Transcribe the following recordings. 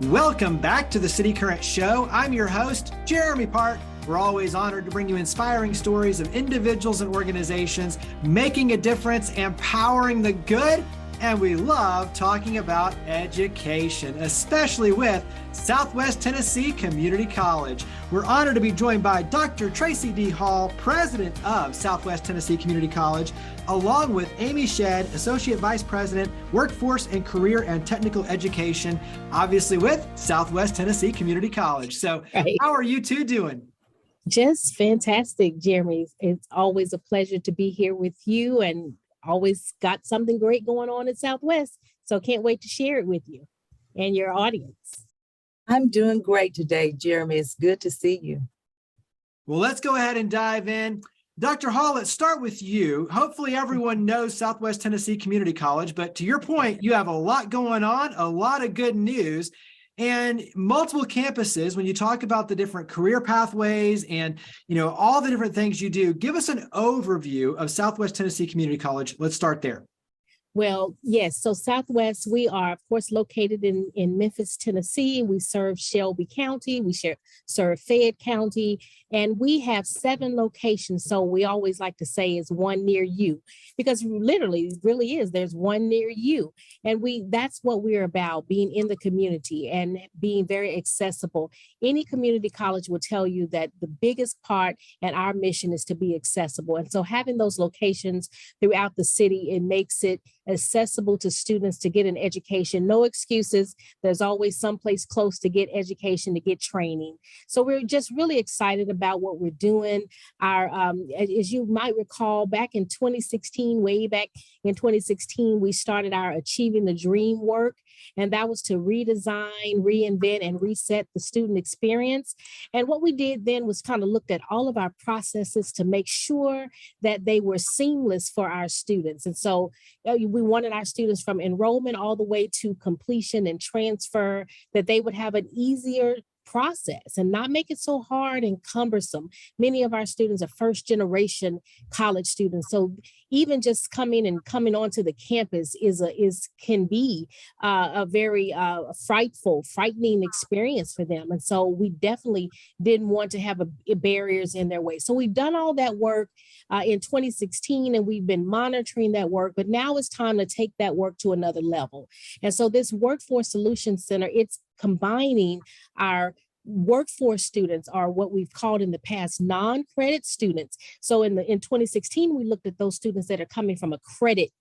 Welcome back to the City Current Show. I'm your host, Jeremy Park. We're always honored to bring you inspiring stories of individuals and organizations making a difference, empowering the good, and we love talking about education, especially with Southwest Tennessee Community College. We're honored to be joined by Dr. Tracy D. Hall, president of Southwest Tennessee Community College, along with Amy Shead, associate vice president, workforce and career and technical education, obviously with Southwest Tennessee Community College. So How are you two doing? Just fantastic, Jeremy. It's always a pleasure to be here with you, and always got something great going on at Southwest. So can't wait to share it with you and your audience. I'm doing great today, Jeremy. It's good to see you. Well, let's go ahead and dive in. Dr. Hall, let's start with you. Hopefully everyone knows Southwest Tennessee Community College, but to your point, you have a lot going on, a lot of good news, and multiple campuses. When you talk about the different career pathways and all the different things you do, give us an overview of Southwest Tennessee Community College. Let's start there. Well, yes. So Southwest, we are, of course, located in Memphis, Tennessee. We serve Shelby County. We serve Fayette County, and we have 7 locations. So we always like to say is one near you, because literally, it really is. There's one near you. And that's what we're about, being in the community and being very accessible. Any community college will tell you that the biggest part and our mission is to be accessible. And so having those locations throughout the city, it makes it accessible to students to get an education. No excuses. There's always someplace close to get education, to get training. So we're just really excited about what we're doing. As you might recall, back in 2016, way back in 2016, we started our Achieving the Dream work. And that was to redesign, reinvent, and reset the student experience. And what we did then was kind of looked at all of our processes to make sure that they were seamless for our students. And so we wanted our students from enrollment all the way to completion and transfer, that they would have an easier process and not make it so hard and cumbersome. Many of our students are first generation college students. So even just coming onto the campus can be a very frightening experience for them. And so we definitely didn't want to have barriers in their way. So we've done all that work in 2016, and we've been monitoring that work, but now it's time to take that work to another level. And so this Workforce Solutions Center, it's combining our workforce students, are what we've called in the past non-credit students. So in 2016, we looked at those students that are coming from a credit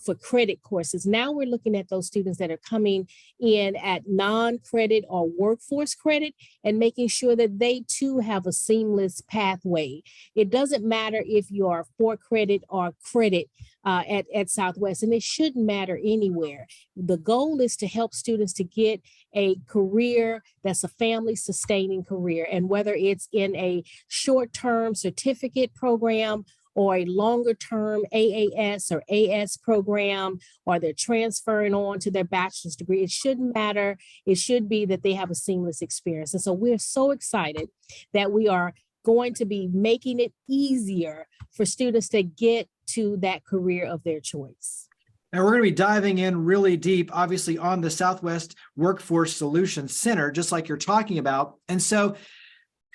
for credit courses. Now we're looking at those students that are coming in at non-credit or workforce credit, and making sure that they too have a seamless pathway. It doesn't matter if you are for credit or credit at Southwest, and it shouldn't matter anywhere. The goal is to help students to get a career that's a family sustaining career. And whether it's in a short-term certificate program or a longer term AAS or AS program, or they're transferring on to their bachelor's degree, it shouldn't matter. It should be that they have a seamless experience. And so we're so excited that we are going to be making it easier for students to get to that career of their choice. Now we're going to be diving in really deep, obviously, on the Southwest Workforce Solutions Center, just like you're talking about. And so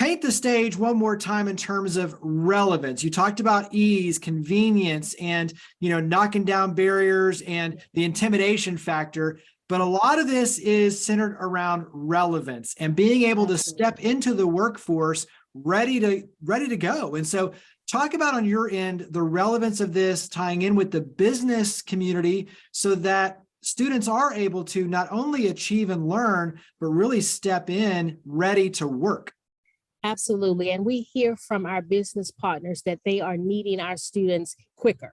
paint the stage one more time in terms of relevance. You talked about ease, convenience, and knocking down barriers and the intimidation factor. But a lot of this is centered around relevance and being able to step into the workforce ready to go. And so talk about on your end the relevance of this tying in with the business community so that students are able to not only achieve and learn, but really step in ready to work. Absolutely. And we hear from our business partners that they are needing our students quicker,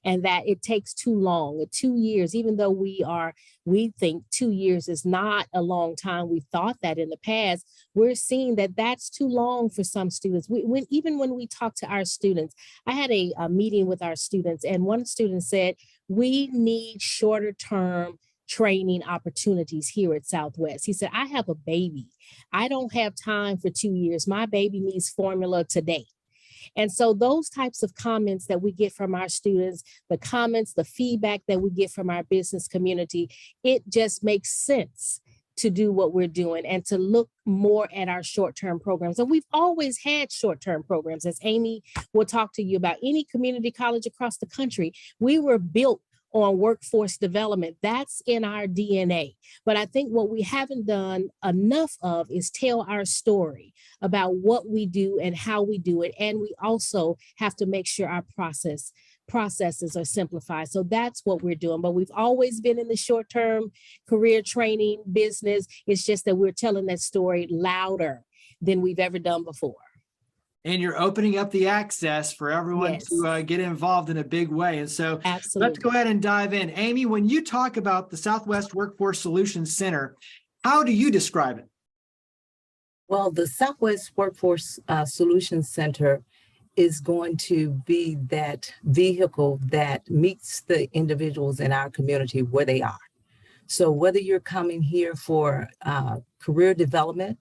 and that it takes too long, 2 years, even though we think 2 years is not a long time. We thought that in the past. We're seeing that that's too long for some students. Even when we talk to our students, I had a meeting with our students, and one student said, we need shorter term training opportunities here at Southwest. He said, I have a baby. I don't have time for 2 years. My baby needs formula today. And so those types of comments that we get from our students, the comments, the feedback that we get from our business community, it just makes sense to do what we're doing and to look more at our short-term programs. And we've always had short-term programs, as Amy will talk to you about. Any community college across the country, we were built on workforce development. That's in our DNA. But I think what we haven't done enough of is tell our story about what we do and how we do it. And we also have to make sure our processes are simplified. So that's what we're doing. But we've always been in the short-term career training business. It's just that we're telling that story louder than we've ever done before. And you're opening up the access for everyone Yes. to get involved in a big way. And so Absolutely. let's go ahead and dive in. Amy, when you talk about the Southwest Workforce Solutions Center, how do you describe it? Well, the Southwest Workforce Solutions Center is going to be that vehicle that meets the individuals in our community where they are. So whether you're coming here for career development,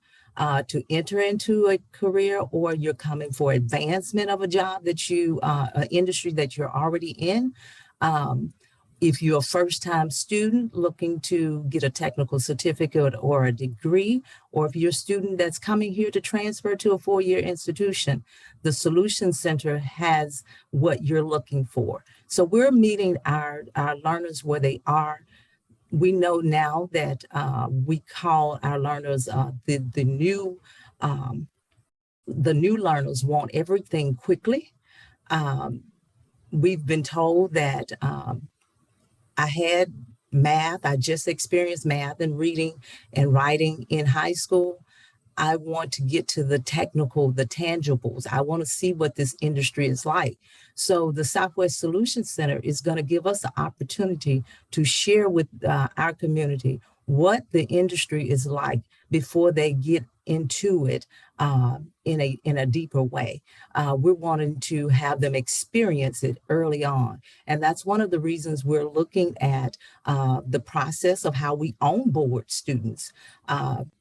to enter into a career, or you're coming for advancement of a job that an industry that you're already in. If you're a first-time student looking to get a technical certificate or a degree, or if you're a student that's coming here to transfer to a four-year institution, the Solution Center has what you're looking for. So we're meeting our learners where they are. We know now that we call our learners the new learners want everything quickly. We've been told that I had math. I just experienced math and reading and writing in high school. I want to get to the technical, the tangibles. I want to see what this industry is like. So the Southwest Solutions Center is going to give us the opportunity to share with our community what the industry is like before they get into it in a deeper way. We're wanting to have them experience it early on. And that's one of the reasons we're looking at the process of how we onboard students.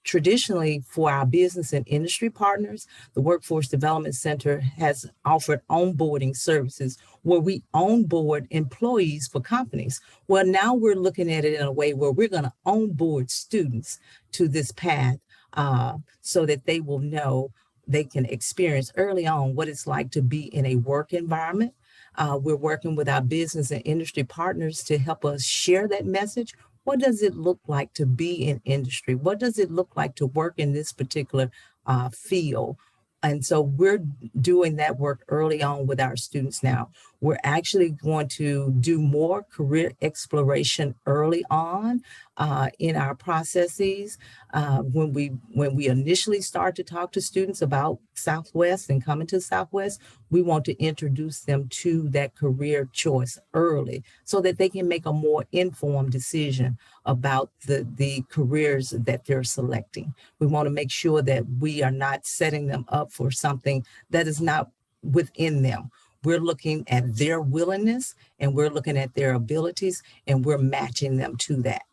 Traditionally, for our business and industry partners, the Workforce Development Center has offered onboarding services where we onboard employees for companies. Well, now we're looking at it in a way where we're going to onboard students to this path so that they will know they can experience early on what it's like to be in a work environment. We're working with our business and industry partners to help us share that message. What does it look like to be in industry? What does it look like to work in this particular field? And so we're doing that work early on with our students now. We're actually going to do more career exploration early on in our processes. When we initially start to talk to students about Southwest and coming to Southwest, we want to introduce them to that career choice early so that they can make a more informed decision about the careers that they're selecting. We want to make sure that we are not setting them up for something that is not within them. We're looking at their willingness and we're looking at their abilities and we're matching them to that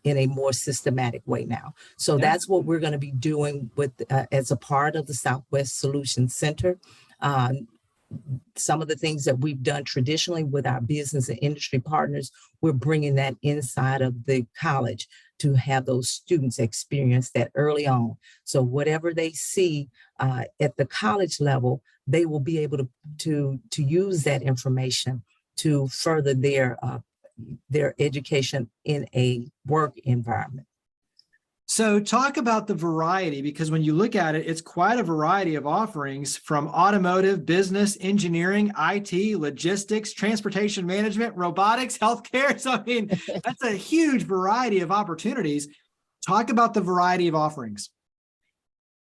in a more systematic way now. So that's what we're going to be doing with as a part of the Southwest Solutions Center. Some of the things that we've done traditionally with our business and industry partners, we're bringing that inside of the college to have those students experience that early on. So whatever they see at the college level, they will be able to use that information to further their education in a work environment. So talk about the variety, because when you look at it, it's quite a variety of offerings from automotive, business, engineering, IT, logistics, transportation management, robotics, healthcare. So I mean, that's a huge variety of opportunities. Talk about the variety of offerings.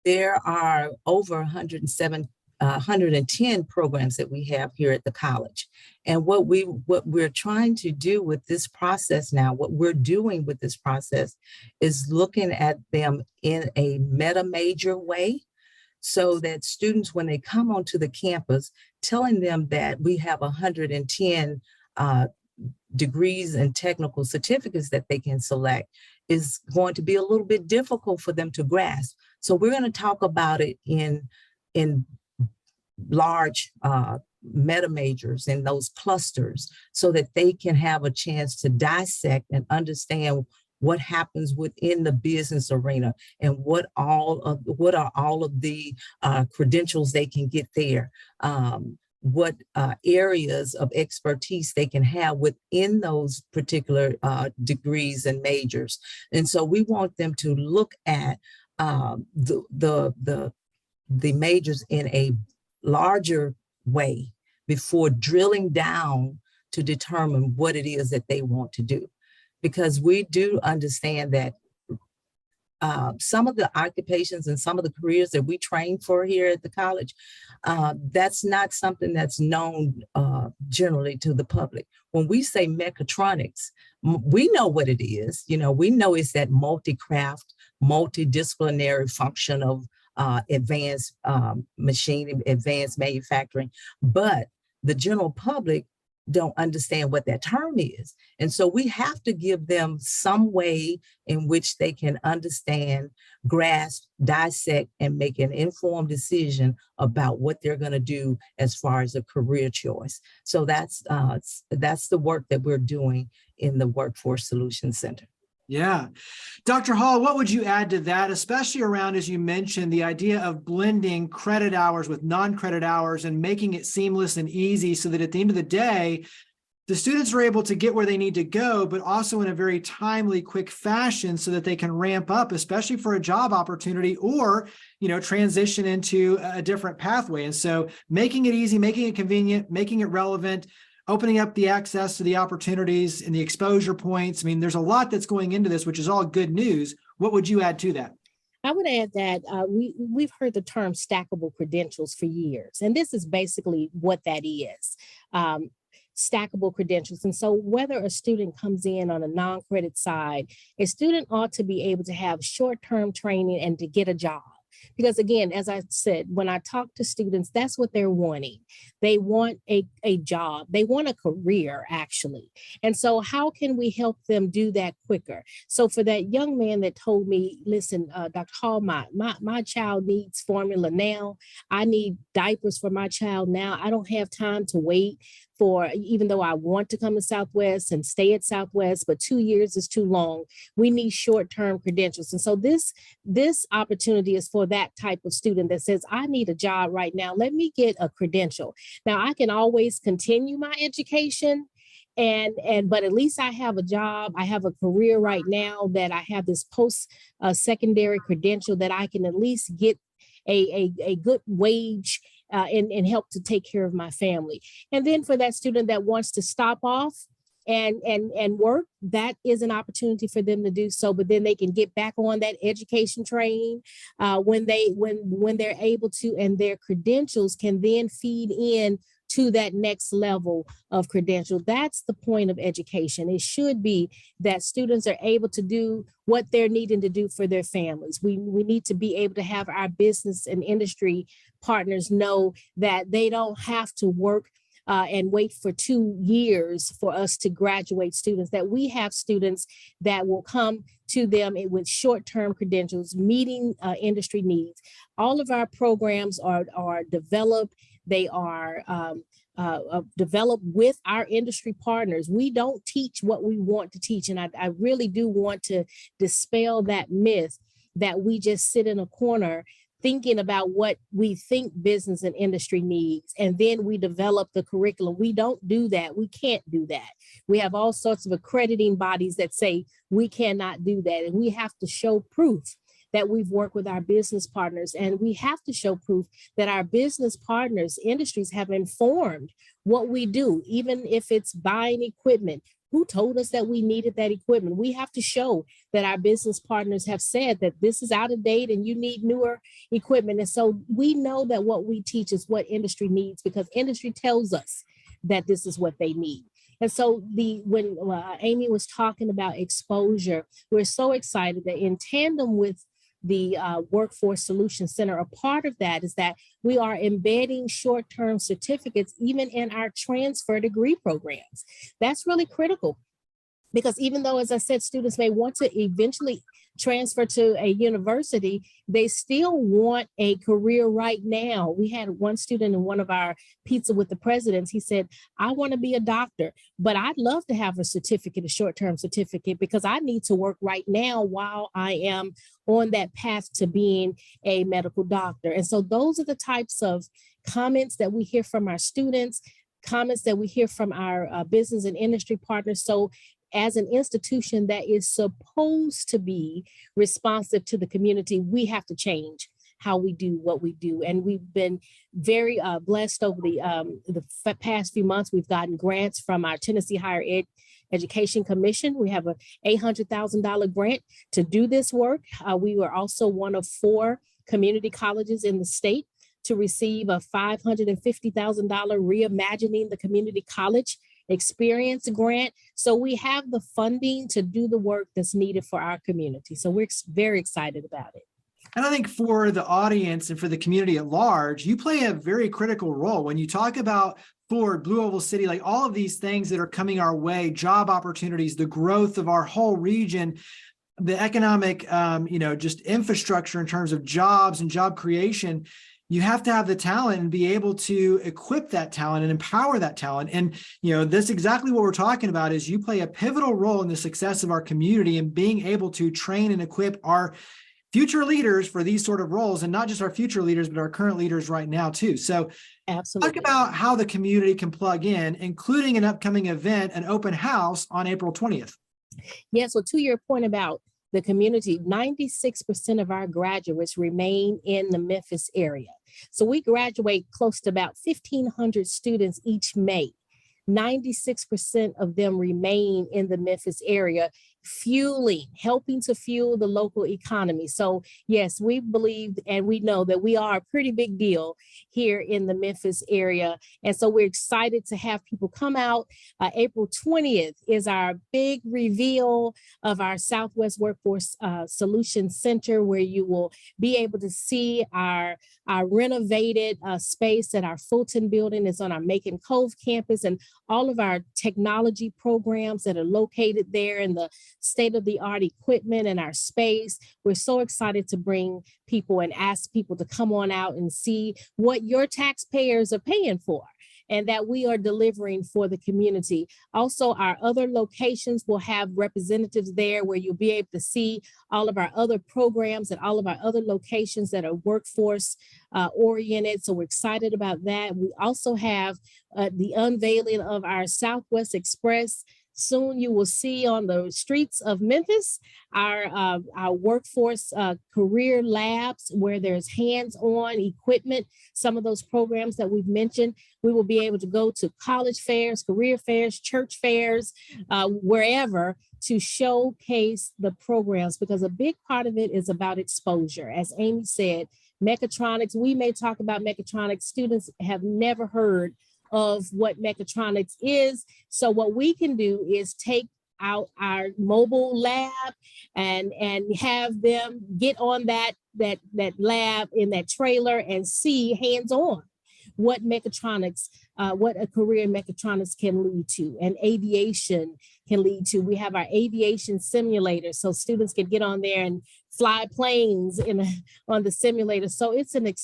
There are over 110 programs that we have here at the college. And what we're trying to do with this process now, what we're doing with this process is looking at them in a meta major way so that students, when they come onto the campus, telling them that we have 110 degrees and technical certificates that they can select is going to be a little bit difficult for them to grasp. So we're going to talk about it in large meta majors in those clusters so that they can have a chance to dissect and understand what happens within the business arena, and what are all of the credentials they can get there, what areas of expertise they can have within those particular degrees and majors. And so we want them to look at the majors in a larger way before drilling down to determine what it is that they want to do. Because we do understand that some of the occupations and some of the careers that we train for here at the college, that's not something that's known generally to the public. When we say mechatronics, we know what it is. You know, we know it's that multi-craft, multidisciplinary function of advanced machining, advanced manufacturing, but the general public don't understand what that term is. And so we have to give them some way in which they can understand, grasp, dissect, and make an informed decision about what they're going to do as far as a career choice. So that's the work that we're doing in the Workforce Solutions Center. Yeah. Dr. Hall, what would you add to that, especially around, as you mentioned, the idea of blending credit hours with non-credit hours and making it seamless and easy so that at the end of the day, the students are able to get where they need to go, but also in a very timely, quick fashion so that they can ramp up, especially for a job opportunity or, transition into a different pathway. And so making it easy, making it convenient, making it relevant, opening up the access to the opportunities and the exposure points. I mean, there's a lot that's going into this, which is all good news. What would you add to that? I would add that we've heard the term stackable credentials for years, and this is basically what that is. Stackable credentials. And so whether a student comes in on a non-credit side, a student ought to be able to have short-term training and to get a job. Because again, as I said, when I talk to students, that's what they're wanting. They want a job. They want a career, actually. And so how can we help them do that quicker? So for that young man that told me, listen, Dr. Hall, my child needs formula now. I need diapers for my child now. I don't have time to wait even though I want to come to Southwest and stay at Southwest, but 2 years is too long. We need short-term credentials. And so this opportunity is for that type of student that says, I need a job right now. Let me get a credential. Now I can always continue my education, but at least I have a job. I have a career right now that I have this post-secondary credential that I can at least get a good wage and help to take care of my family. And then for that student that wants to stop off and work, that is an opportunity for them to do so, but then they can get back on that education train when they're able to, and their credentials can then feed in to that next level of credential. That's the point of education. It should be that students are able to do what they're needing to do for their families. We need to be able to have our business and industry partners know that they don't have to work and wait for 2 years for us to graduate students, that we have students that will come to them with short-term credentials, meeting industry needs. All of our programs are developed. They are developed with our industry partners. We don't teach what we want to teach. And I really do want to dispel that myth that we just sit in a corner thinking about what we think business and industry needs, and then we develop the curriculum. We don't do that. We can't do that. We have all sorts of accrediting bodies that say we cannot do that. And we have to show proof that we've worked with our business partners, and we have to show proof that our business partners, industries have informed what we do, even if it's buying equipment. Who told us that we needed that equipment? We have to show that our business partners have said that this is out of date and you need newer equipment. And so we know that what we teach is what industry needs, because industry tells us that this is what they need. And so when Amy was talking about exposure, we're so excited that in tandem with the Workforce Solutions Center, a part of that is that we are embedding short-term certificates even in our transfer degree programs. That's really critical, Because even though, as I said, students may want to eventually transfer to a university, they still want a career right now. We had one student in one of our Pizza with the Presidents. He said, I want to be a doctor, but I'd love to have a certificate, a short-term certificate, because I need to work right now while I am on that path to being a medical doctor. And so those are the types of comments that we hear from our students, comments that we hear from our business and industry partners. So as an institution that is supposed to be responsive to the community, we have to change how we do what we do. And we've been very blessed over the past few months. We've gotten grants from our Tennessee Higher Education Commission. We have a $800,000 grant to do this work. We were also one of 4 community colleges in the state to receive a $550,000 Reimagining the Community College Experience grant. So we have the funding to do the work that's needed for our community. So we're very excited about it. And I think for the audience and for the community at large, you play a very critical role when you talk about Ford, Blue Oval City, like all of these things that are coming our way, job opportunities, the growth of our whole region, the economic, just infrastructure in terms of jobs and job creation. You have to have the talent and be able to equip that talent and empower that talent. And, that's exactly what we're talking about is you play a pivotal role in the success of our community and being able to train and equip our future leaders for these sort of roles, and not just our future leaders, but our current leaders right now too. So absolutely, talk about how the community can plug in, including an upcoming event, an open house on April 20th. Yeah, so to your point about the community, 96% of our graduates remain in the Memphis area. So we graduate close to about 1,500 students each May. 96% of them remain in the Memphis area, helping to fuel the local economy. So yes, we believe and we know that we are a pretty big deal here in the Memphis area. And so we're excited to have people come out. April 20th is our big reveal of our Southwest Workforce Solutions Center, where you will be able to see our renovated space at our Fulton building. Is on our Macon Cove campus, and all of our technology programs that are located there, and the state-of-the-art equipment in our space. We're so excited to bring people and ask people to come on out and see what your taxpayers are paying for and that we are delivering for the community. Also, our other locations will have representatives there where you'll be able to see all of our other programs and all of our other locations that are workforce oriented. So we're excited about that. We also have the unveiling of our Southwest Express. Soon you will see on the streets of Memphis our workforce career labs where there's hands-on equipment. Some of those programs that we've mentioned, we will be able to go to college fairs, career fairs, church fairs, wherever, to showcase the programs, because a big part of it is about exposure. As Amy said, mechatronics, we may talk about mechatronics, students have never heard of what mechatronics is. So what we can do is take out our mobile lab and have them get on that lab in that trailer and see hands-on what mechatronics, what a career in mechatronics can lead to, and aviation can lead to. We have our aviation simulator, so students can get on there and fly planes on the simulator. So it's going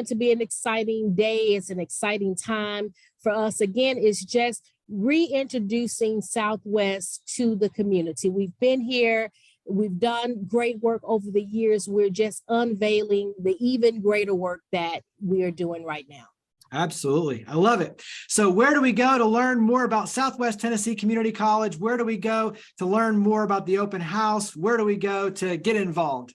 to be an exciting day. It's an exciting time for us. Again, it's just reintroducing Southwest to the community. We've been here. We've done great work over the years. We're just unveiling the even greater work that we are doing right now. Absolutely. I love it. So where do we go to learn more about Southwest Tennessee Community College? Where do we go to learn more about the open house? Where do we go to get involved?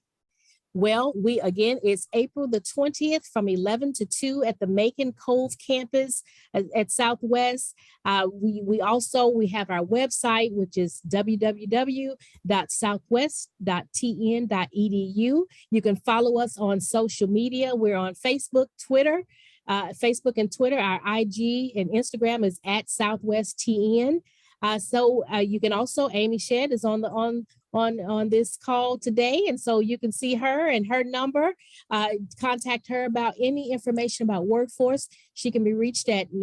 Well, it's April the 20th from 11 to 2 at the Macon Cove Campus at Southwest. We have our website, which is www.southwest.tn.edu. You can follow us on social media. We're on Facebook, Twitter. Facebook and Twitter. Our IG and Instagram is at Southwest TN. So you can also, Amy Shead is on this call today, and so you can see her and her number. Contact her about any information about workforce. She can be reached at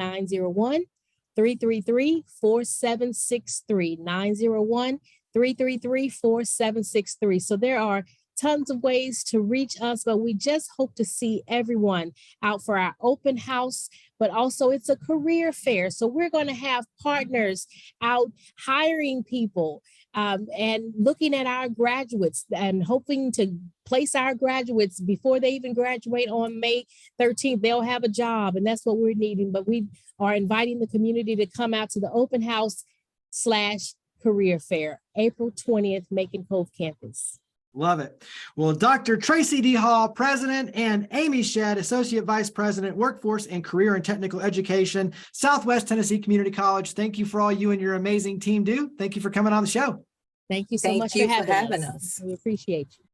901-333-4763, 901-333-4763. So there are tons of ways to reach us, but we just hope to see everyone out for our open house, but also it's a career fair. So we're going to have partners out hiring people and looking at our graduates and hoping to place our graduates before they even graduate on May 13th. They'll have a job, and that's what we're needing. But we are inviting the community to come out to the open house / career fair, April 20th, Macon Cove Campus. Love it. Well, Dr. Tracy D. Hall, President, and Amy Shead, Associate Vice President, Workforce and Career and Technical Education, Southwest Tennessee Community College. Thank you for all you and your amazing team do. Thank you for coming on the show. Thank you so much for having us. We appreciate you.